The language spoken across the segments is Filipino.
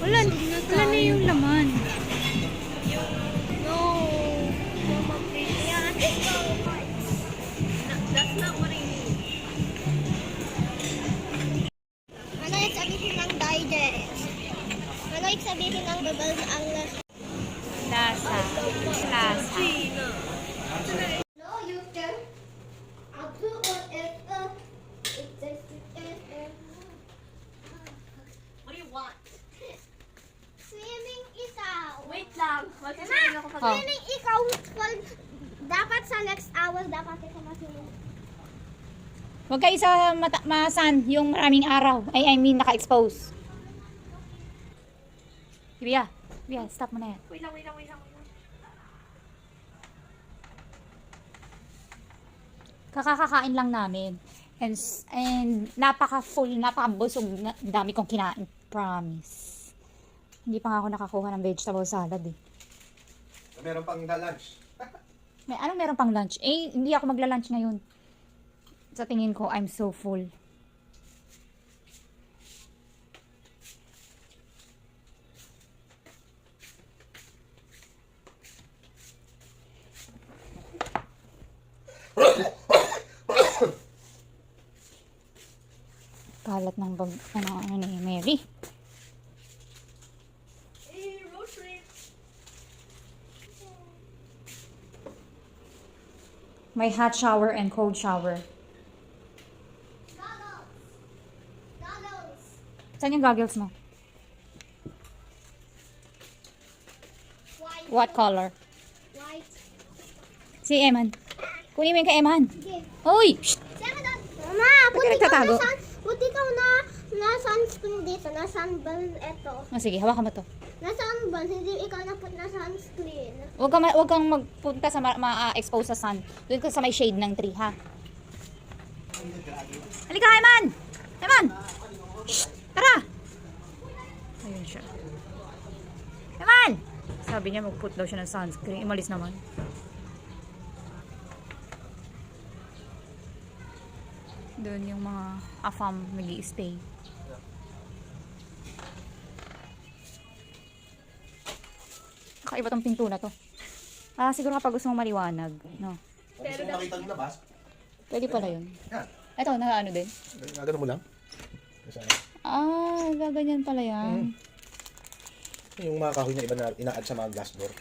Wala, wala na yung laman. No. That's not what I mean. Ano yung sabihin ng digest? Ano yung sabihin ng babal na ang Lasa. Lasa. No, you can. I'll do whatever it takes to get there. What do you want? Swimming ikaw. Wait lang. Mag-swimming ako pag... Oh. Swimming ikaw. Dapat sa next hour, dapat ikaw ma-swimming. Huwag kayo sa masan yung maraming araw. I mean, naka-expose. Bia, stop mo na yan. Wait lang. Kakakain lang namin. And napaka-full, napaka-busog. Dami kong kinain. Promise. Hindi pa nga ako nakakuha ng vegetable salad eh. Meron pang lunch. Anong meron pang lunch? Eh, hindi ako magla-lunch ngayon. Sa tingin ko, I'm so full. Kalat ng bag, ano ni Mary. Hey, road trip. May hot shower and cold shower. Goggles. Saan yung goggles mo? White. What color? White. Si Eman. Kunin mo yung kay Eman. Okay. Uy! Shh! Mama, Bakit nagtatago? buti ka na sunscreen dito, na sunburn ito. Oh, sige, hawakan mo to. Na sunburn, hindi ikaw na put na sunscreen. Huwag kang magpunta sa ma-expose sa sun. Doon ka sa may shade ng tree, ha? Halika, Eman! Eman! Shh! Tara! Ayun siya. Eman! Sabi niya mag-put daw siya ng sunscreen. Imalis naman. Doon yung mga afam nag-i-stay. Kakaiba tong pinto na to. Siguro kapag gusto mong maliwanag, no? Kung gusto mo makita yung labas, Pwede pala yun. yan. Ito, naka ano din? Nagano mo lang. Kasi, Gaganyan pala yan. yung mga kahoy na iba na ina-add sa mga glass door.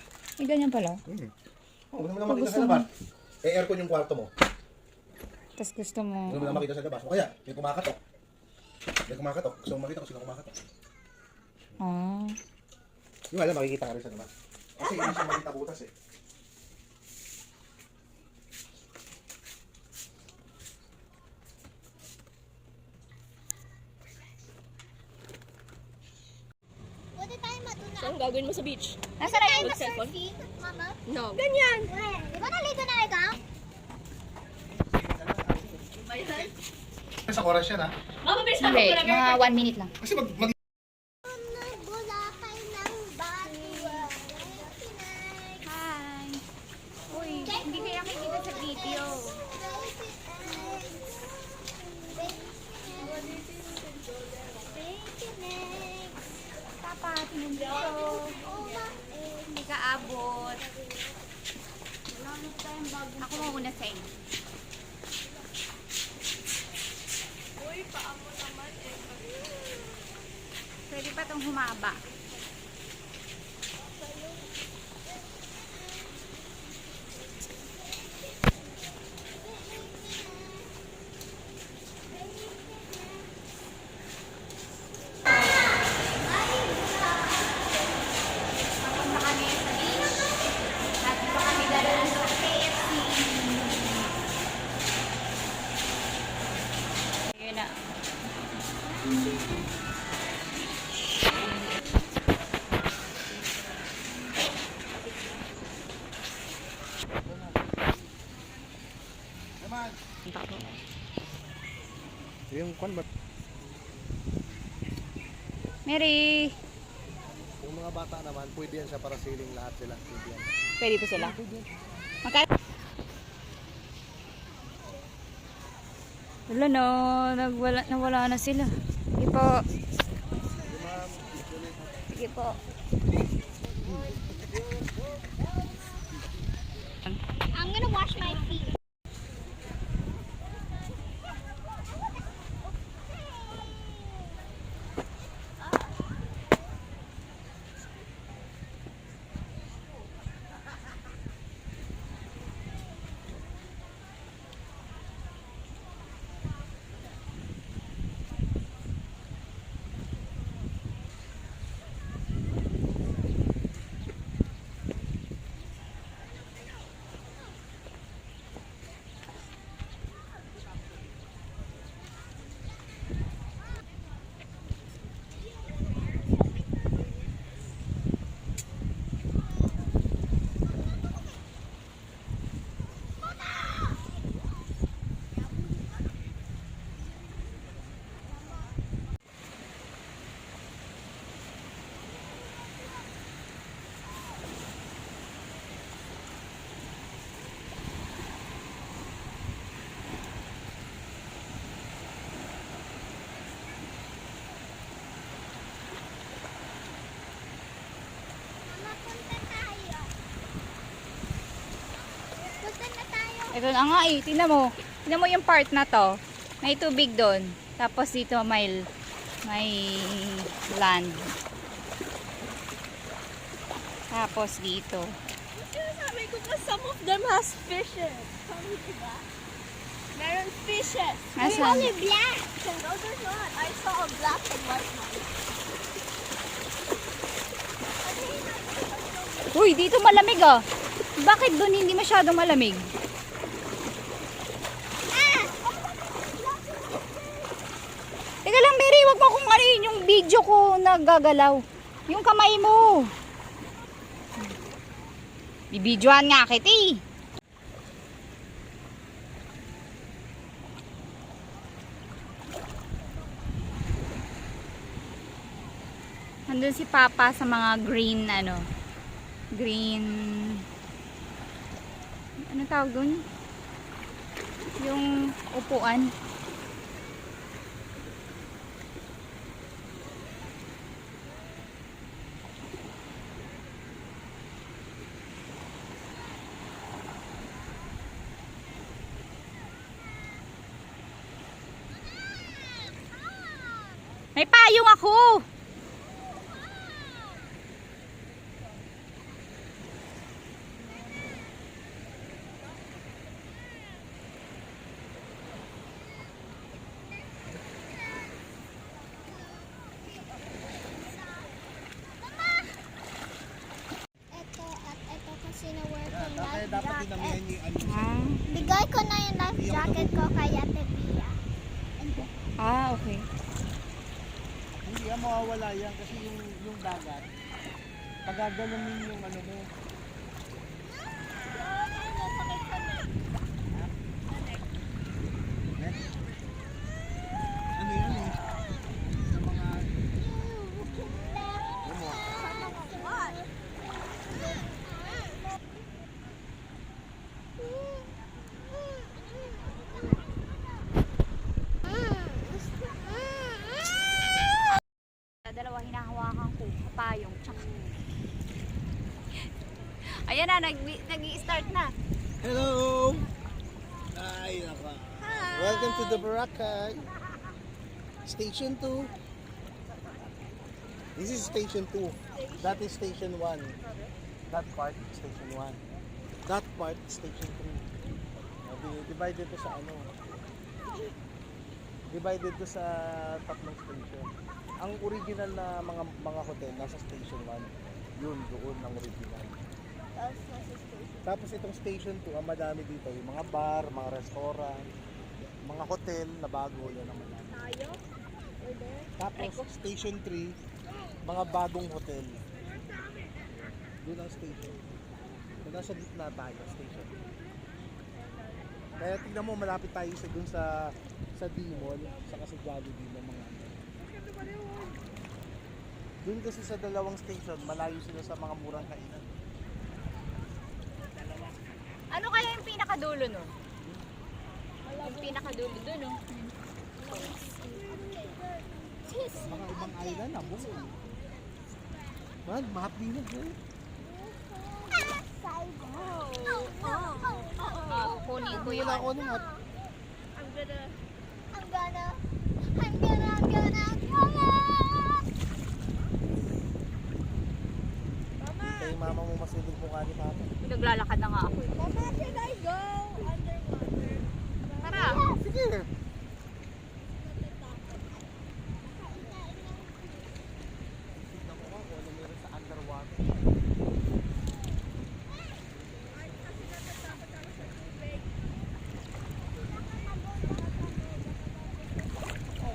May ganyan pala. Oh, gusto mo lang Pag makita gusto sa mo. labas. Eh, aircon yung kwarto mo. Tapos gusto mo... Gusto mo lang makita sa labas. O kaya, may kumakatok. May kumakatok. Gusto mo makita kung sino kumakatok. Ah. Yung alam, makikita nga rin sa labas. Kasi hindi siya makita butas eh. Pwede tayo matuna. So, ang gagawin mo sa beach? Nasa na yun? Mag-cellphone? Mama? No. Ganyan. Di ba nalito na ikaw? Sa oras yan ha. Mama, bilis Hindi, mga 1 minute lang. Kasi mag Nagbulakay ng batuan. Hi! Uy, hindi kaya kita sa video. Dapat, hindi ko. Hindi ka abot. Ako muna sa inyo. Uy, paamo naman eh. Pwede pa itong humaba. Papunta kami sa beach. At dito kami dadaan sa KFC. Ayun na. yung kwan ba? Mary! Yung mga bata naman, pwede yan siya para sailing lahat sila. Pwede yan. Pwede pa sila? Magkano? Wala na, nawala na sila. Sige po. Sige po. I'm gonna wash my feet. Mama, punta tayo. Punta na tayo. Ito na nga eh. Tingnan mo. Tingnan mo yung part na to. May tubig doon. Tapos dito may land. Tapos dito. Sinasabi ko pa, some of them has fishes. Sabi ko ba? Meron fishes. Nasaan? Only black. No, there's not. I saw a black and white one. Uy, dito malamig ah. Bakit doon hindi masyadong malamig? Teka lang, Mary, wag mo akong ano yung video ko nagagalaw. Yung kamay mo. Bibidyohan nga kita eh. Nandun si Papa sa mga green green, ano tawag dun? Yung upuan. May payong ako. Ito at ito kasi na-wear ko yung Kaya life dapat din namin jacket. yung ano. Ah, Bigay ko na yung life jacket ko kay Ate Bia. okay. Hindi yan mawawala yan kasi yung dagat. Pagagalamin yung ano mo. Ano yan eh? Sa mga... Ano mo? Dalawa hinahawakan ko, payong, tsaka. Ayan na, nag-i-start na. Hello! Ay, naka. Welcome to the Boracay. Station 2. This is Station 2. That is Station 1. That part, Station 1. That part, Station 3. Divided to sa ano. Divided to sa tatlong station. Ang original na mga hotel nasa Station 1. Yun, doon ang original. Tapos itong Station 2, ang madami dito, yung mga bar, mga restaurant, mga hotel na bago, yan ang madami. Tayo? We're there? Tapos Station 3, mga bagong hotel. Doon ang station. So, nasa gitna tayo, Station 3. Kaya tingnan mo, malapit tayo sa dun sa D-Mall, saka sa Jollibee ng mga ano. Doon kasi sa dalawang station, malayo sila sa mga murang kainan. Ano kaya yung pinakadulo no? Yung pinakadulo doon no? Mga ibang island na, buo. Man, mahapdi na, bro. Kunin ko Wala yun. ako ng hap. I'm gonna. Kaya mama mo masulog mukha ni papa. Naglalakad na nga ako. Mama, should I go underwater? Tara. Sige. Tignan mo nga kung ano meron sa underwater.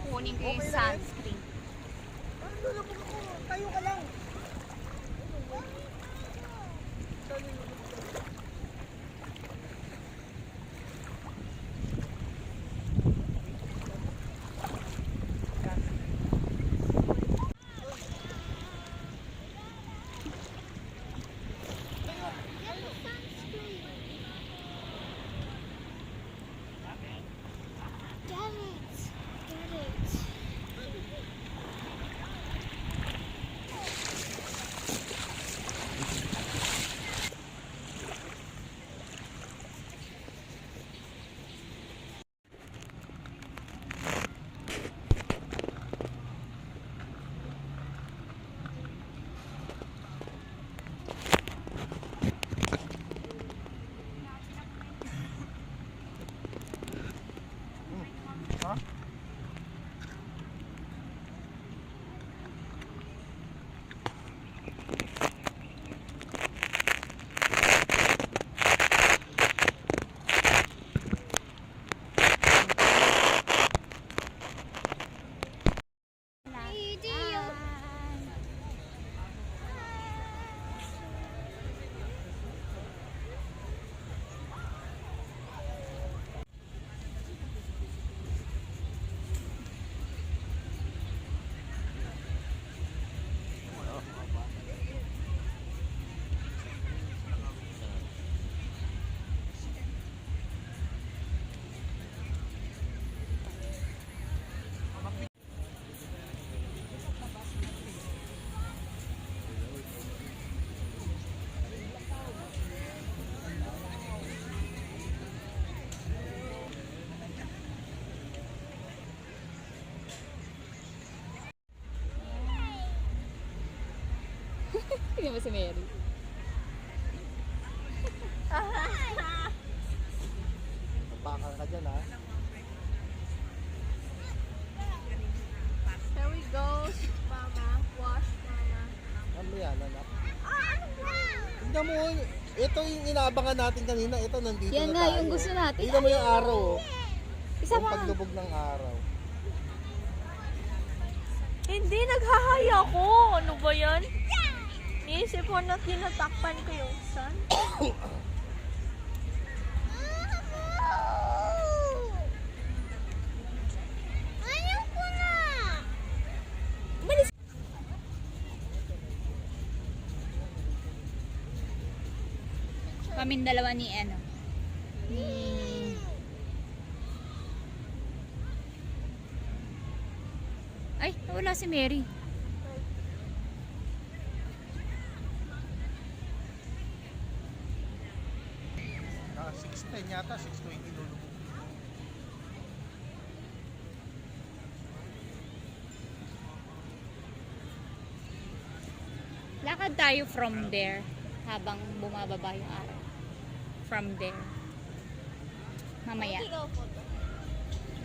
Kunin ko yung sunscreen. Ano na ako? Tayo ka lang. Ha? Hindi mo si Mary. Bakal ka dyan, ha? Here we go, Mama. Wash, Mama. Ano yan, anak? Tignan mo, ito yung inaabangan natin kanina. Ito, nandito Yan na nga, tayo. yung gusto natin. Tignan mo yung araw, oh. Isa Yung pa. paglubog ng araw. Hindi, naghahay ako. Ano ba yan? Iisip ko na tinatakpan ko yung sun. Kaming dalawa ni ano. Ni... Ay, wala si Mary. Ah, 6:10 yata, 6:20 lulubog. Lakad tayo from there habang bumababa yung araw. From there. Mamaya.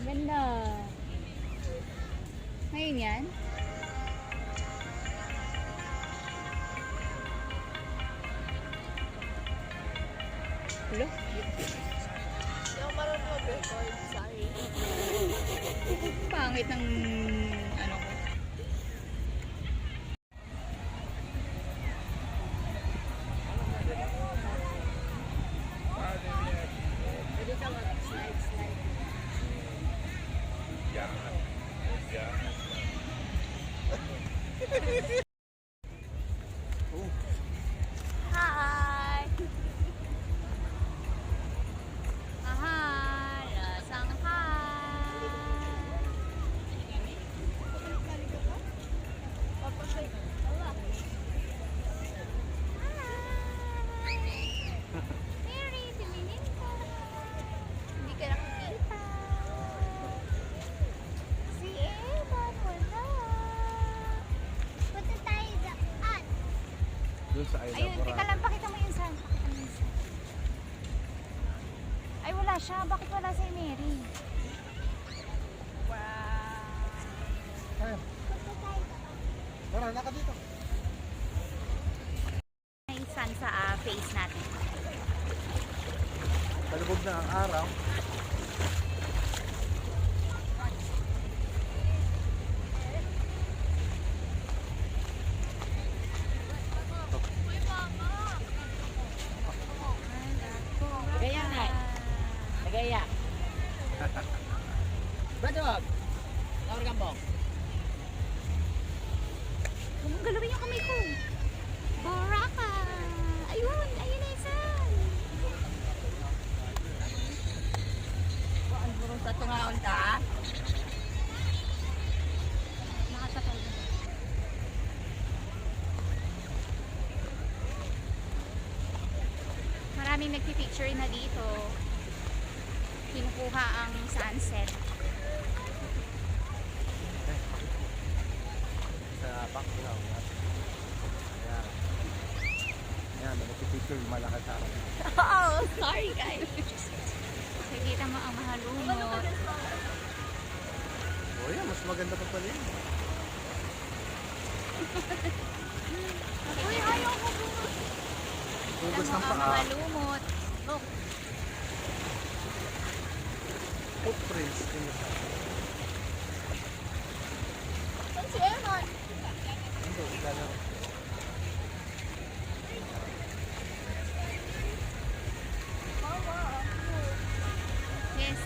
Ganda. Ngayon yan. Hello? Hindi ako marunong mag-record. Sorry. Pangit ng ano ko. Pwede ka mag-slide. Hi! Ahai, Shanghai. Doon sa island. Ayun, teka lang, pakita mo yung sun. Pakita mo yung sun. Ay, wala siya. Bakit wala si Mary? Wow. Ayun. Tara, naka dito. May sun sa face natin. Palubog na ang araw. Gaya nga. Nagaya. Badog. Tawar gambong. Huwag mong galawin yung kamay ko. Baraka! Ayun! Ayun na yung sun! Ang burong sa tungaon ta. Nakasakal na. Maraming nagpipicture na dito. Kinukuha ang sunset. Sa background natin. Ayan. Ayan, nagpipicture yung malakas sa akin. Oh, sorry guys. Nakikita mo ang mahalumot. Oh, yan, mas maganda pa pala yun. Uy, ayaw ko po. Hugas Alam ng mo ang paa. mahalumot. Look, Footprints in the sand. Saan si Eman? Hindi, gano'n. yes.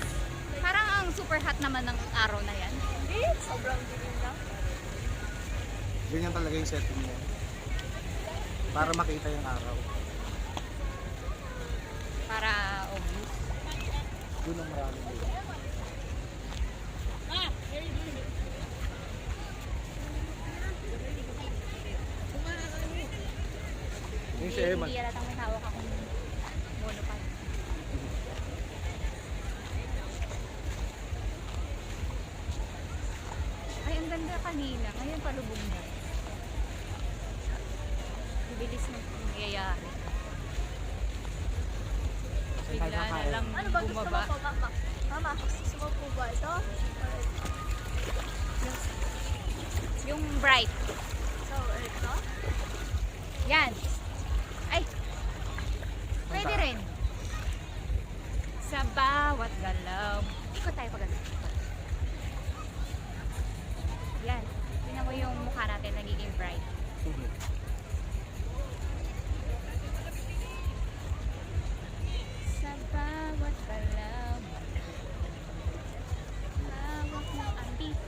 Parang ang super hot naman ng araw na yan. Hindi, sobrang dilim lang. Ganyan talaga yung setting niya. Para makita yung araw. Para obvious. Doon ang maraming nila. Yung si Eman. Hindi yalatang may hawak akong monopod. Ay, ang ganda kanina. Ngayon palubog na. Bilis ng nangyayari. Bigla na lang Ano ba gusto mo bumaba. po, Mama? Mama, gusto mo po ba ito? Or Yung bright. so, ito? Yan. Ay. Pwede rin. Sa bawat galaw. Ikot tayo pag galaw. Yan. Tingnan mo yung mukha natin nagiging bright. Sa bawat galaw. Hawak mo ang beat.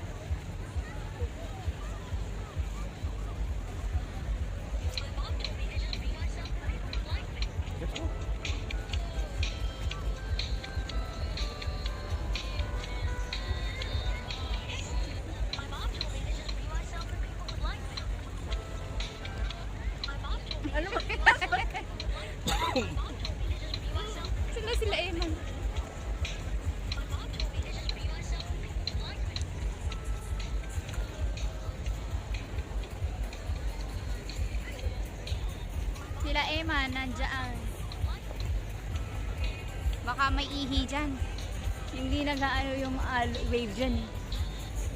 Ano ba? Sila Eman. Sila Eman, nandyan. Baka may ihi dyan. Hindi nag-ano yung wave dyan eh.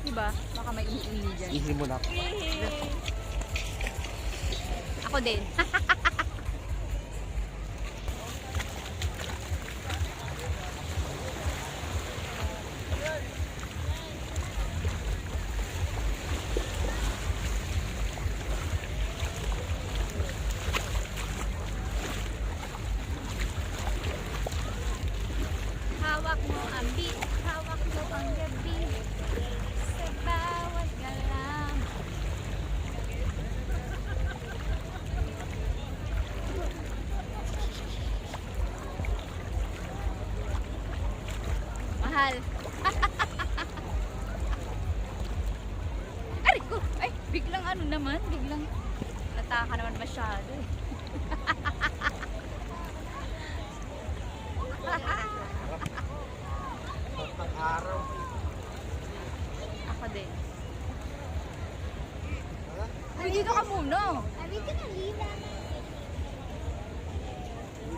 Diba? Baka may ihi dyan. Ihi mo na. Ako din. Hawak mo ang beat, hawak mo ang gabi. Sa bawat galang. Mahal. Aray ko! Ay, biglang ano naman, biglang nataka naman masyado eh. Pag araw. Ako din. Ay, dito ka muna. Are we gonna leave that?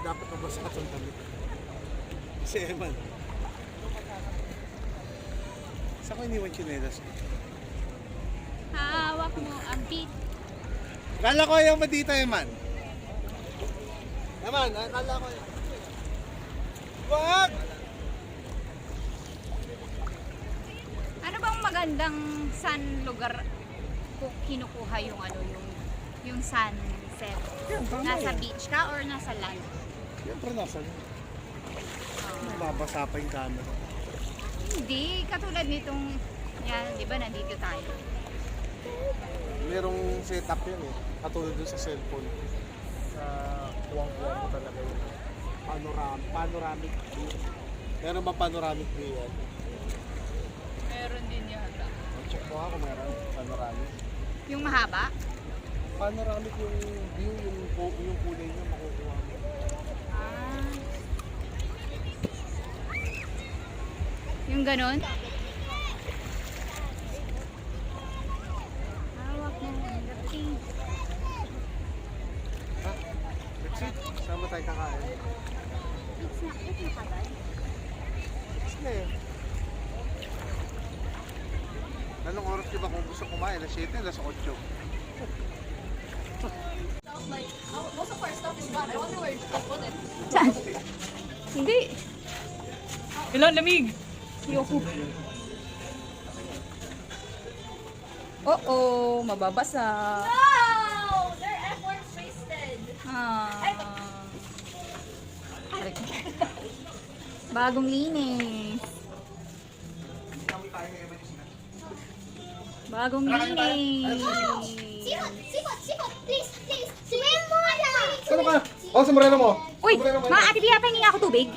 dapat mabasa ka itong damit. Si Eman. Saan ko iniwan chinelas ko? Hawak mo ang beat. Kala ko ayaw mo dito, Eman. Eman, kala ko ayaw. Wag! Ano bang magandang sun lugar kung kinukuha yung yung sunset? Nasa beach ka or nasa land? Siyempre nasa yun. Babasa pa yung camera. Hindi, katulad nitong, yan, di ba nandito tayo? Merong setup yun eh. Katulad dun sa cellphone. Sa kuwang-kuwang mo talaga yun. Panoramic view. Meron ba panoramic view yan? Meron din yata. Check mo nga kung meron panoramic. Yung mahaba? Panoramic yung view, yung kulay niya makukuha mo. Ah. Yung ganon? Hawak mo ang dating. Ha? That's it. Saan ba tayo kakain? It's na kabal. Sige. Anong oras di ba kung gusto kumain? Alas 7, alas 8. Like, most of our stuff is gone. I wonder where you put it. Saan? Hindi. Ilan lamig? Yoko. Oo, mababasa. No! Their efforts wasted. Bagong linis. Bagong linis. Sipot, please, swim muna! Saan ka? Oh, sombrero mo. Uy, mga ate Bia, pahingin nga ako tubig.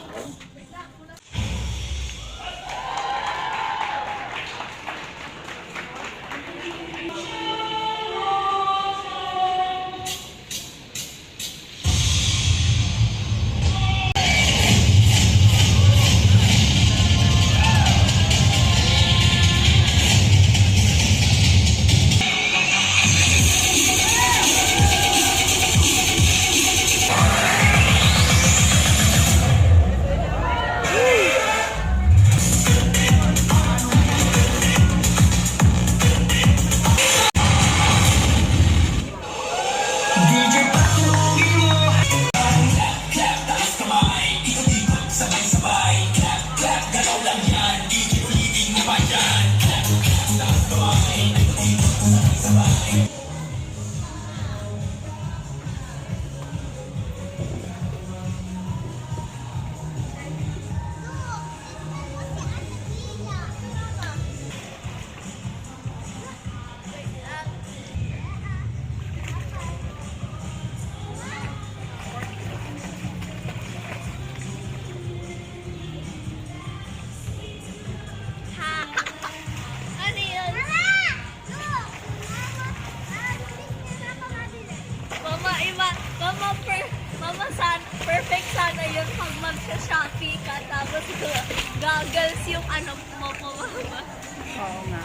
Ano yun? Perfect sana yun pag magsha-Shopee ka tapos goggles yung ano mo. Oo nga.